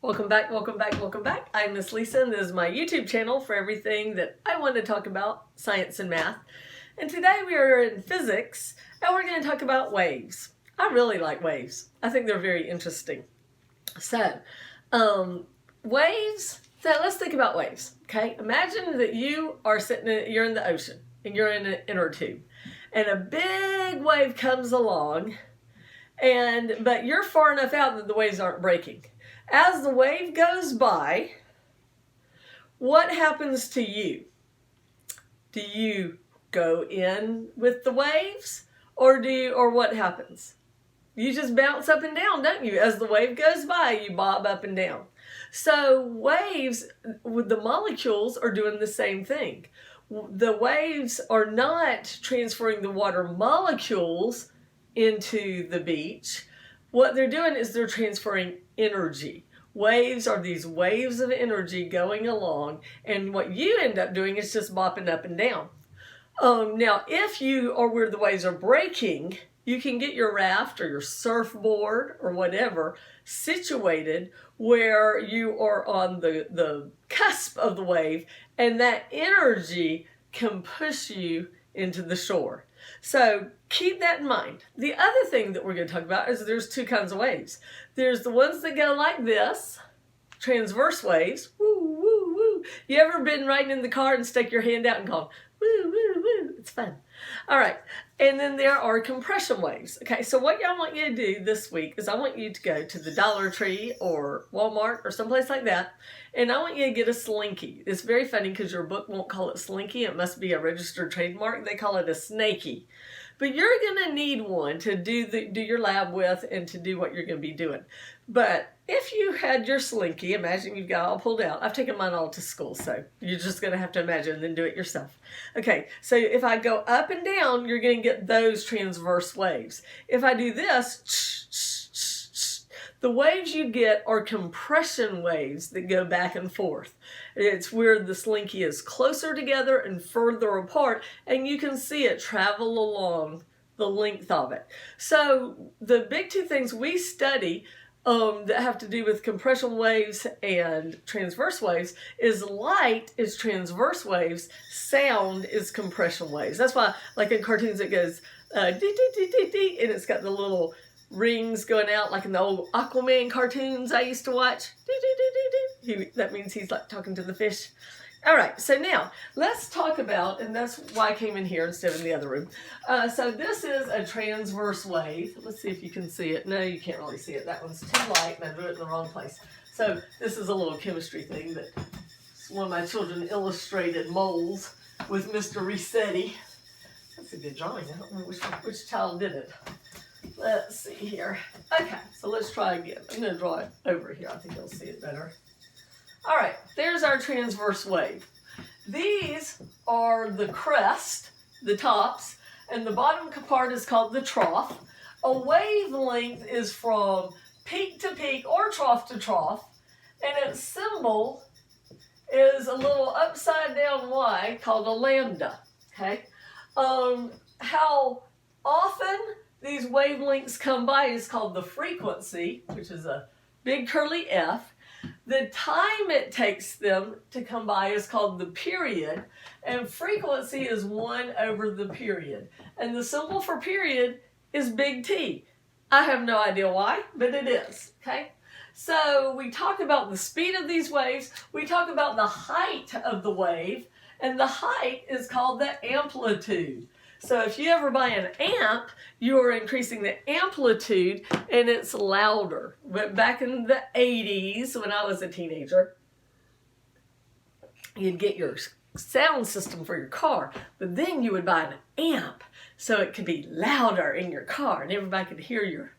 Welcome back, welcome back, welcome back. I'm Miss Lisa, and this is my YouTube channel for everything that I want to talk about, science and math. And today we are in physics, and we're going to talk about waves. I really like waves. I think they're very interesting. So, waves, so let's think about waves, okay? Imagine that you are you're in the ocean, and you're in an inner tube, and a big wave comes along, but you're far enough out that the waves aren't breaking. As the wave goes by, what happens to you? Do you go in with the waves, or what happens? You just bounce up and down, don't you? As the wave goes by, you bob up and down. So waves, with the molecules, are doing the same thing. The waves are not transferring the water molecules into the beach. What they're doing is they're transferring energy. Waves are these waves of energy going along, and what you end up doing is just bopping up and down. Now, if you are where the waves are breaking, you can get your raft or your surfboard or whatever situated where you are on the cusp of the wave, and that energy can push you into the shore. So keep that in mind. The other thing that we're going to talk about is there's two kinds of waves. There's the ones that go like this, transverse waves. Woo, woo, woo. You ever been riding in the car and stuck your hand out and called, woo, woo, woo? It's fun. All right. And then there are compression waves. Okay, so what I want you to do this week is I want you to go to the Dollar Tree or Walmart or someplace like that, and I want you to get a slinky. It's very funny because your book won't call it slinky. It must be a registered trademark. They call it a snaky. But you're going to need one to do your lab with and to do what you're going to be doing. But if you had your slinky, imagine you've got it all pulled out. I've taken mine all to school, so you're just going to have to imagine and then do it yourself. Okay, so if I go up and down, you're going to get those transverse waves. If I do this, the waves you get are compression waves that go back and forth. It's where the slinky is closer together and further apart, and you can see it travel along the length of it. So the big two things we study that have to do with compression waves and transverse waves is light is transverse waves, sound is compression waves. That's why, like in cartoons, it goes dee, dee, dee, dee, dee, and it's got the little rings going out, like in the old Aquaman cartoons I used to watch. Dee, dee, dee, dee, dee. That means he's like talking to the fish. All right, so now let's talk about, and that's why I came in here instead of in the other room. So this is a transverse wave. Let's see if you can see it. No, you can't really see it. That one's too light, and I drew it in the wrong place. So this is a little chemistry thing that one of my children illustrated moles with Mr. Resetti. That's a good drawing. I don't know which child did it. Let's see here. Okay, so let's try again. I'm going to draw it over here. I think you'll see it better. All right, there's our transverse wave. These are the crest, the tops, and the bottom part is called the trough. A wavelength is from peak to peak or trough to trough, and its symbol is a little upside down Y called a lambda, okay? How often these wavelengths come by is called the frequency, which is a big curly F. The time it takes them to come by is called the period, and frequency is 1 over the period. And the symbol for period is big T. I have no idea why, but it is, okay? So we talk about the speed of these waves, we talk about the height of the wave, and the height is called the amplitude. So if you ever buy an amp, you're increasing the amplitude and it's louder. But back in the 80s, when I was a teenager, you'd get your sound system for your car, but then you would buy an amp so it could be louder in your car and everybody could hear your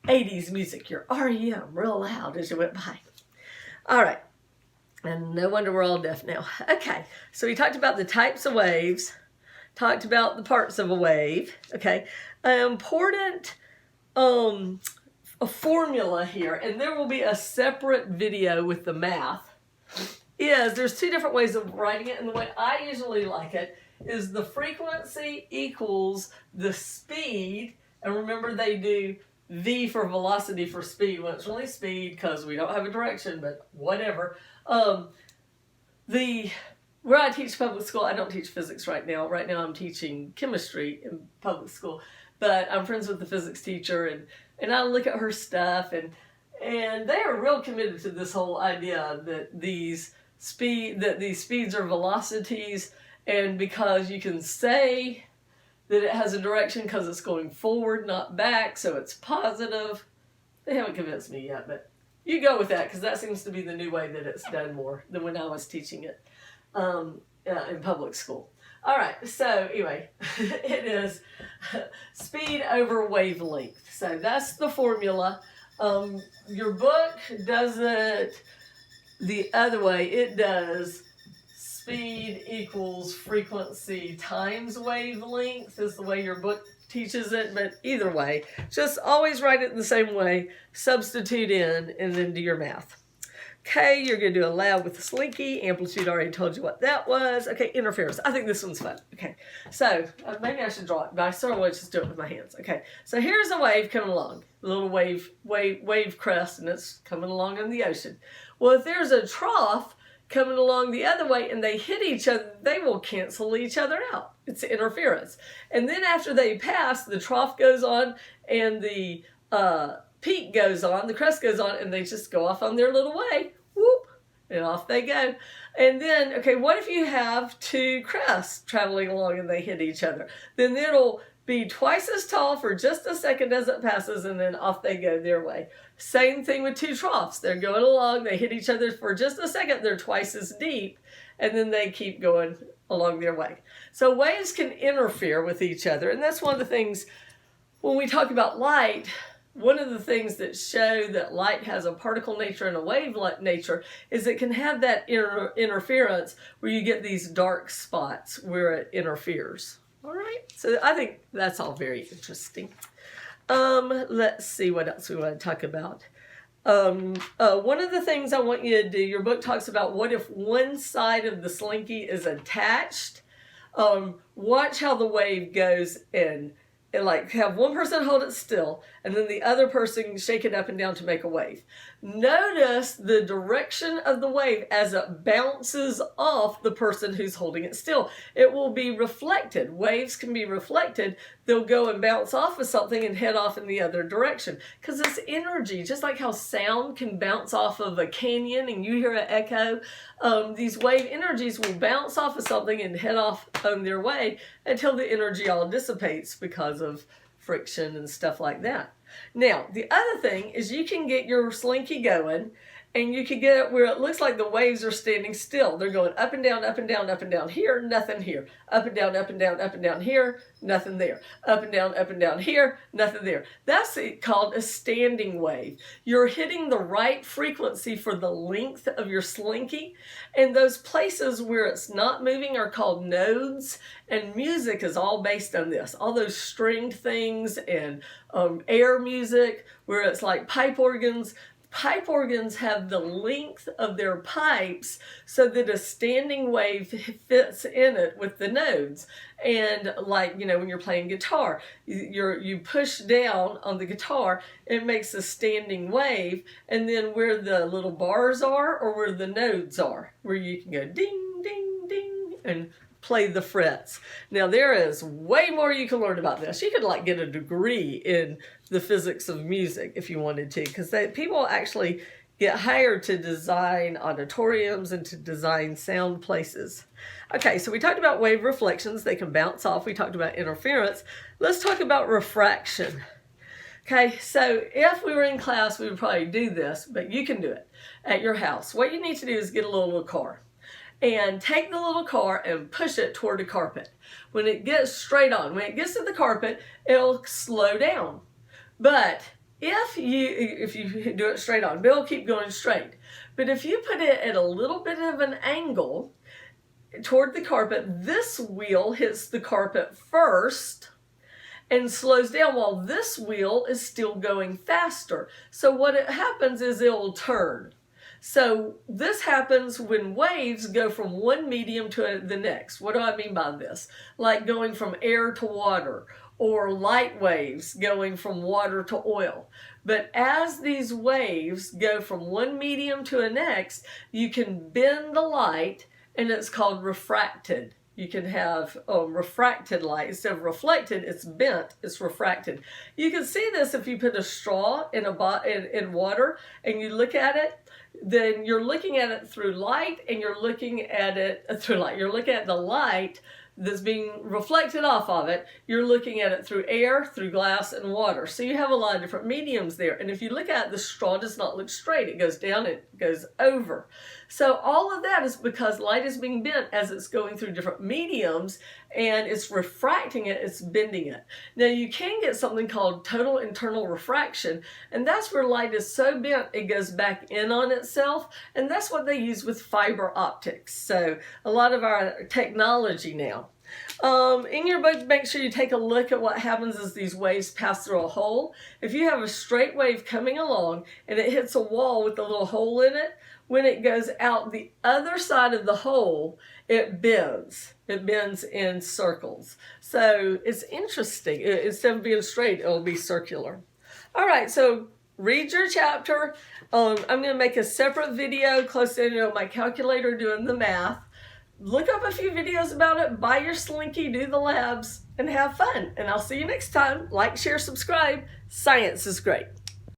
80s music, your REM, real loud as you went by. All right, and no wonder we're all deaf now. Okay, so we talked about the types of waves, talked about the parts of a wave, okay? An important a formula here, and there will be a separate video with the math, is there's two different ways of writing it, and the way I usually like it is the frequency equals the speed, and remember they do V for velocity for speed when it's really speed because we don't have a direction, but whatever. Where I teach public school, I don't teach physics right now. Right now I'm teaching chemistry in public school, but I'm friends with the physics teacher, and I look at her stuff, and they are real committed to this whole idea that these speeds are velocities, and because you can say that it has a direction because it's going forward, not back, so it's positive. They haven't convinced me yet, but you go with that because that seems to be the new way that it's done more than when I was teaching it in public school. All right, so anyway, it is speed over wavelength. So that's the formula. Your book does it the other way. It does speed equals frequency times wavelength is the way your book teaches it, but either way, just always write it the same way, substitute in, and then do your math. Okay, you're going to do a lab with the slinky. Amplitude already told you what that was. Okay, interference. I think this one's fun. Okay, so maybe I should draw it, but I sort of want to just do it with my hands. Okay, so here's a wave coming along, a little wave crest, and it's coming along in the ocean. Well, if there's a trough coming along the other way and they hit each other, they will cancel each other out. It's interference. And then after they pass, the trough goes on and the peak goes on, the crest goes on, and they just go off on their little way, whoop, and off they go. And then, okay, what if you have two crests traveling along and they hit each other? Then it'll be twice as tall for just a second as it passes, and then off they go their way. Same thing with two troughs. They're going along, they hit each other for just a second, they're twice as deep, and then they keep going along their way. So waves can interfere with each other, and that's one of the things when we talk about light. One of the things that show that light has a particle nature and a wave nature is it can have that interference where you get these dark spots where it interferes. All right, so I think that's all very interesting. Let's see what else we want to talk about. One of the things I want you to do, your book talks about what if one side of the slinky is attached. Watch how the wave goes in. And like have one person hold it still and then the other person shake it up and down to make a wave. Notice the direction of the wave as it bounces off the person who's holding it still. It will be reflected. Waves can be reflected. They'll go and bounce off of something and head off in the other direction because it's energy, just like how sound can bounce off of a canyon and you hear an echo. These wave energies will bounce off of something and head off on their way until the energy all dissipates because of friction and stuff like that. Now, the other thing is you can get your slinky going and you can get it where it looks like the waves are standing still. They're going up and down, up and down, up and down here, nothing here. Up and down, up and down, up and down here, nothing there. Up and down here, nothing there. That's called a standing wave. You're hitting the right frequency for the length of your slinky, and those places where it's not moving are called nodes, and music is all based on this. All those stringed things and air music where it's like pipe organs. Pipe organs have the length of their pipes so that a standing wave fits in it with the nodes. And like, you know, when you're playing guitar, you push down on the guitar, it makes a standing wave, and then where the little bars are or where the nodes are, where you can go ding, ding, ding, and play the frets. Now there is way more you can learn about this. You could like get a degree in the physics of music if you wanted to, because people actually get hired to design auditoriums and to design sound places. Okay, so we talked about wave reflections. They can bounce off. We talked about interference. Let's talk about refraction. Okay, so if we were in class, we would probably do this, but you can do it at your house. What you need to do is get a little car and take the little car and push it toward the carpet. When it gets straight on, when it gets to the carpet, it'll slow down. But if you do it straight on, it'll keep going straight. But if you put it at a little bit of an angle toward the carpet, this wheel hits the carpet first and slows down while this wheel is still going faster. So what happens is it'll turn. So this happens when waves go from one medium to the next. What do I mean by this? Like going from air to water, or light waves going from water to oil. But as these waves go from one medium to the next, you can bend the light, and it's called refracted. You can have refracted light. Instead of reflected, it's bent, it's refracted. You can see this if you put a straw in water and you look at it, then you're looking at it through light, and you're looking at it through light. You're looking at the light that's being reflected off of it. You're looking at it through air, through glass, and water. So you have a lot of different mediums there. And if you look at it, the straw does not look straight. It goes down, it goes over. So all of that is because light is being bent as it's going through different mediums, and it's refracting it, it's bending it. Now you can get something called total internal refraction, and that's where light is so bent it goes back in on itself, and that's what they use with fiber optics. So a lot of our technology now. In your book, make sure you take a look at what happens as these waves pass through a hole. If you have a straight wave coming along and it hits a wall with a little hole in it, when it goes out the other side of the hole, it bends. It bends in circles. So it's interesting. Instead of being straight, it'll be circular. All right, so read your chapter. I'm going to make a separate video close to my calculator doing the math. Look up a few videos about it, buy your Slinky, do the labs, and have fun. And I'll see you next time. Like, share, subscribe. Science is great.